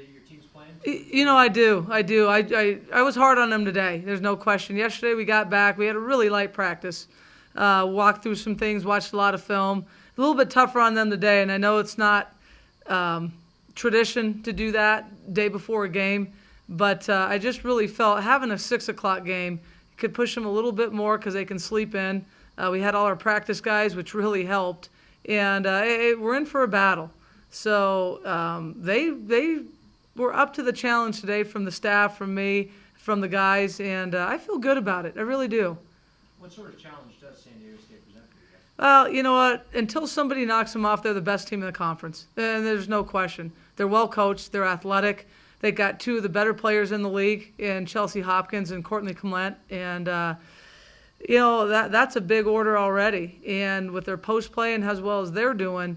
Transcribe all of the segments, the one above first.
that your team's playing? I do. I was hard on them today. There's no question. Yesterday we got back. We had a really light practice. Walked through some things, watched a lot of film. A little bit tougher on them today, and I know it's not tradition to do that day before a game, but I just really felt having a 6 o'clock game could push them a little bit more because they can sleep in. We had all our practice guys, which really helped, and we're in for a battle. So they were up to the challenge today from the staff, from me, from the guys, and I feel good about it. I really do. What sort of challenge does San Diego State present for you guys? Well, you know what? Until somebody knocks them off, they're the best team in the conference, and there's no question. They're well coached. They're athletic. They got two of the better players in the league in Chelsea Hopkins and Courtney Clement, and that's a big order already. And with their post play and as well as they're doing,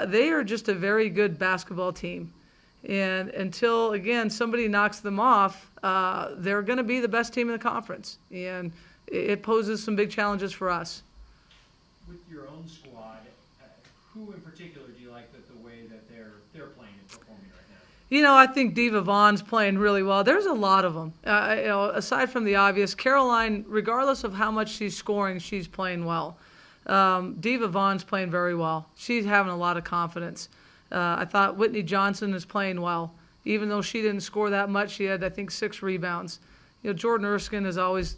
they are just a very good basketball team. And until, again, somebody knocks them off, they're going to be the best team in the conference. And it poses some big challenges for us. With your own squad, who in particular do you like the way that they're playing and performing right now? I think Yvonne's playing really well. There's a lot of them. Aside from the obvious, Caroline, regardless of how much she's scoring, she's playing well. Yvonne's playing very well. She's having a lot of confidence. I thought Whitney Johnson is playing well. Even though she didn't score that much, she had, I think, 6 rebounds. Jordan Erskine is always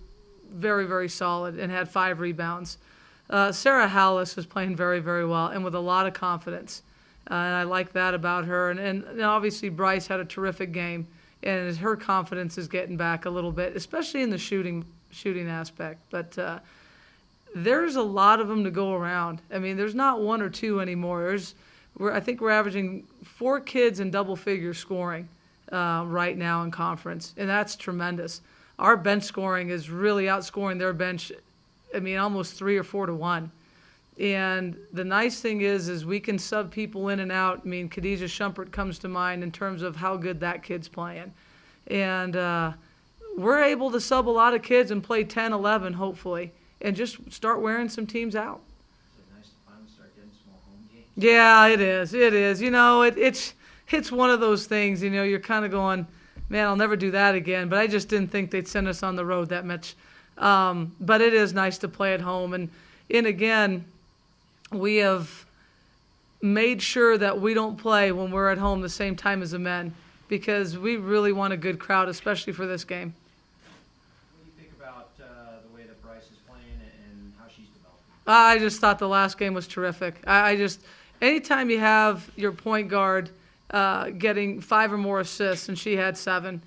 very, very solid and had 5 rebounds. Sarah Hallis is playing very, very well and with a lot of confidence. And I like that about her. And obviously Bryce had a terrific game, and her confidence is getting back a little bit, especially in the shooting aspect. But there's a lot of them to go around. I mean, there's not 1 or 2 anymore. I think we're averaging 4 kids in double figure scoring right now in conference, and that's tremendous. Our bench scoring is really outscoring their bench, almost 3 or 4 to 1. And the nice thing is we can sub people in and out. Khadijah Shumpert comes to mind in terms of how good that kid's playing. And we're able to sub a lot of kids and play 10, 11, hopefully, and just start wearing some teams out. Is it nice to finally start getting small home games? Yeah, it is. It is. It's one of those things, you're kind of going, man, I'll never do that again. But I just didn't think they'd send us on the road that much. But it is nice to play at home. And again, we have made sure that we don't play when we're at home the same time as the men because we really want a good crowd, especially for this game. What do you think about the way that Bryce is playing and how she's developing? I just thought the last game was terrific. Anytime you have your point guard getting 5 or more assists, and she had 7,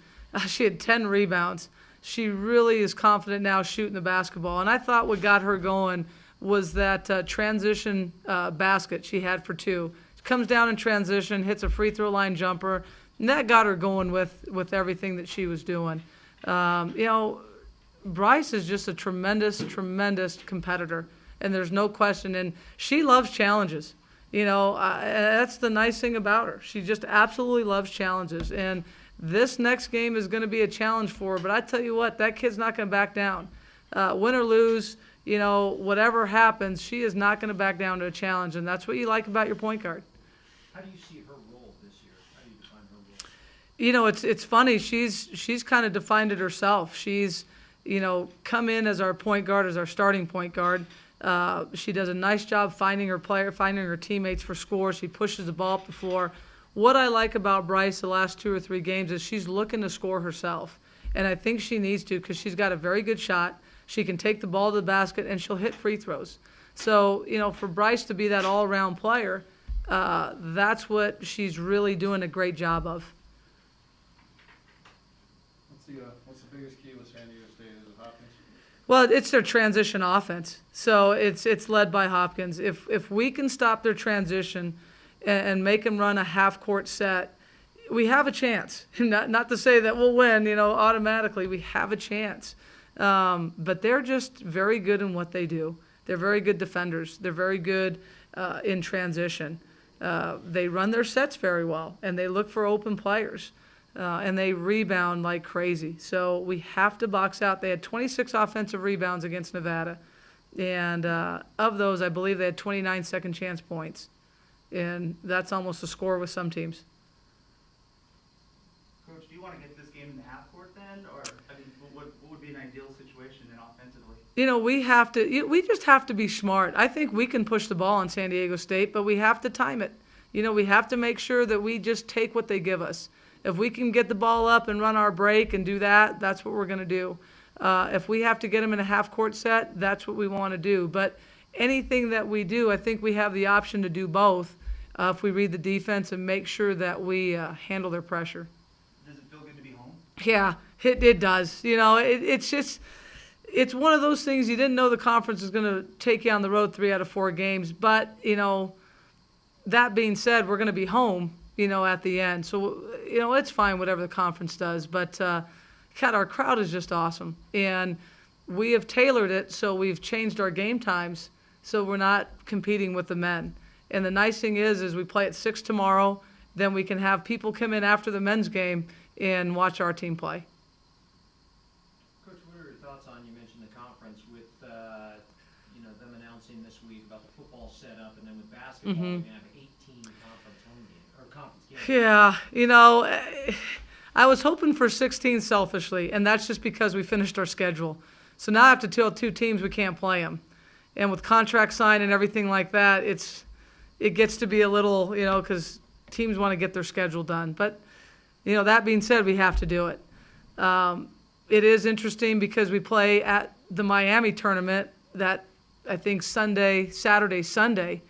she had 10 rebounds. She really is confident now shooting the basketball. And I thought what got her going was that transition basket she had for 2. She comes down in transition, hits a free throw line jumper, and that got her going with everything that she was doing. Bryce is just a tremendous, tremendous competitor, and there's no question. And she loves challenges. That's the nice thing about her. She just absolutely loves challenges. And this next game is going to be a challenge for her. But I tell you what, that kid's not going to back down. Win or lose, whatever happens, she is not going to back down to a challenge. And that's what you like about your point guard. How do you see her role this year? How do you define her role? It's funny. She's kind of defined it herself. She's, come in as our point guard, as our starting point guard. She does a nice job finding her teammates for scores. She pushes the ball up the floor. What I like about Bryce the last 2 or 3 games is she's looking to score herself. And I think she needs to because she's got a very good shot. She can take the ball to the basket, and she'll hit free throws. So, for Bryce to be that all-around player, that's what she's really doing a great job of. What's the biggest key with San Diego State? Is it Hopkins? Well, it's their transition offense. So it's led by Hopkins. If we can stop their transition and make them run a half-court set, we have a chance. Not to say that we'll win, automatically. We have a chance. But they're just very good in what they do. They're very good defenders. They're very good in transition. They run their sets very well, and they look for open players. And they rebound like crazy. So we have to box out. They had 26 offensive rebounds against Nevada. And of those, I believe they had 29 second chance points. And that's almost a score with some teams. Coach, do you want to get this game in the half court then, or I mean, what would be an ideal situation then offensively? We just have to be smart. I think we can push the ball on San Diego State, but we have to time it. We have to make sure that we just take what they give us. If we can get the ball up and run our break and do that, that's what we're going to do. If we have to get them in a half-court set, that's what we want to do. But anything that we do, I think we have the option to do both if we read the defense and make sure that we handle their pressure. Does it feel good to be home? Yeah, it does. It's one of those things you didn't know the conference was going to take you on the road 3 out of 4 games. But, that being said, we're going to be home, at the end. So, it's fine, whatever the conference does. But, God, our crowd is just awesome. And we have tailored it so we've changed our game times so we're not competing with the men. And the nice thing is we play at 6 tomorrow. Then we can have people come in after the men's game and watch our team play. Coach, what are your thoughts on, you mentioned the conference with, them announcing this week about the football setup, and then with basketball, we're going to have 18 conference home games, or conference games. Yeah, I was hoping for 16 selfishly, and that's just because we finished our schedule. So now I have to tell 2 teams we can't play them. And with contract sign and everything like that, it gets to be a little, because teams want to get their schedule done. But, that being said, we have to do it. It is interesting because we play at the Miami tournament that I think Saturday, Sunday,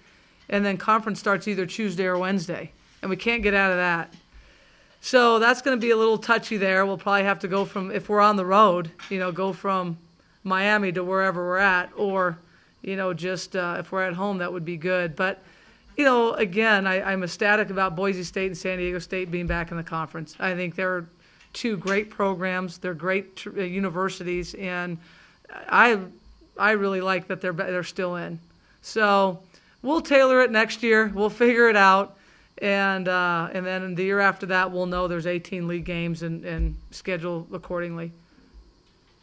and then conference starts either Tuesday or Wednesday, and we can't get out of that. So that's going to be a little touchy there. We'll probably have to go from, if we're on the road, go from Miami to wherever we're at, or, just if we're at home, that would be good. But, again, I'm ecstatic about Boise State and San Diego State being back in the conference. I think they're 2 great programs. They're great universities, and I really like that they're still in. So we'll tailor it next year. We'll figure it out. And then the year after that, we'll know there's 18 league games and schedule accordingly.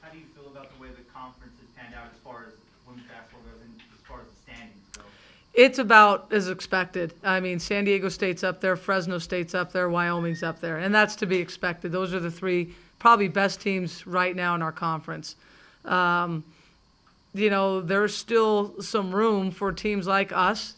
How do you feel about the way the conference has panned out as far as women's basketball goes and as far as the standings go? It's about as expected. I mean, San Diego State's up there, Fresno State's up there, Wyoming's up there, and that's to be expected. Those are the 3 probably best teams right now in our conference. There's still some room for teams like us,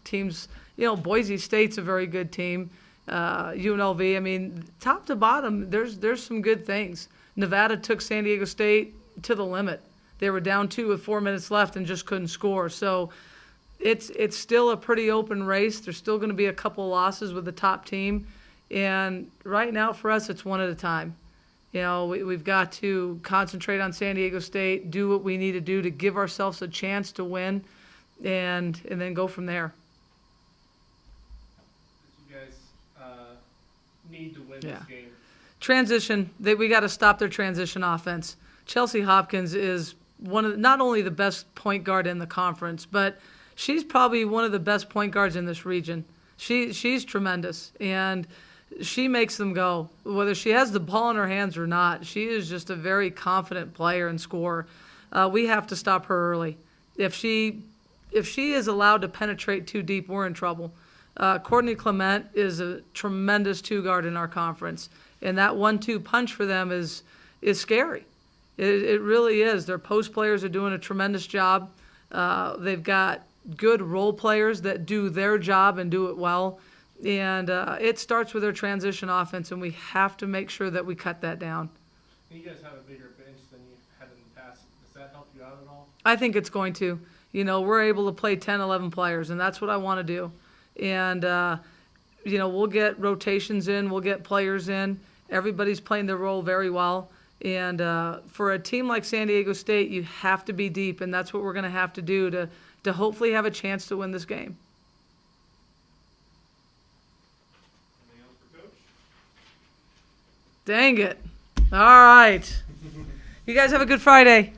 Boise State's a very good team. UNLV, I mean, top to bottom, there's some good things. Nevada took San Diego State to the limit. They were down 2 with 4 minutes left and just couldn't score. So it's still a pretty open race. There's still going to be a couple losses with the top team. And right now for us, it's one at a time. We've got to concentrate on San Diego State, do what we need to do to give ourselves a chance to win, and then go from there. You guys need to win this game. Transition, we got to stop their transition offense. Chelsea Hopkins is not only the best point guard in the conference, but she's probably one of the best point guards in this region. She's tremendous, and she makes them go. Whether she has the ball in her hands or not, she is just a very confident player and scorer. We have to stop her early. If she is allowed to penetrate too deep, we're in trouble. Courtney Clement is a tremendous 2-guard in our conference, and that 1-2 punch for them is scary. It really is. Their post players are doing a tremendous job. They've got good role players that do their job and do it well, and it starts with their transition offense, and we have to make sure that we cut that down. You guys have a bigger bench than you had in the past. Does that help you out at all? I think it's going to. We're able to play 10, 11 players, and that's what I want to do. And, we'll get rotations in, we'll get players in. Everybody's playing their role very well. And for a team like San Diego State, you have to be deep, and that's what we're going to have to do to hopefully have a chance to win this game. Anything else for Coach? Dang it. All right. You guys have a good Friday.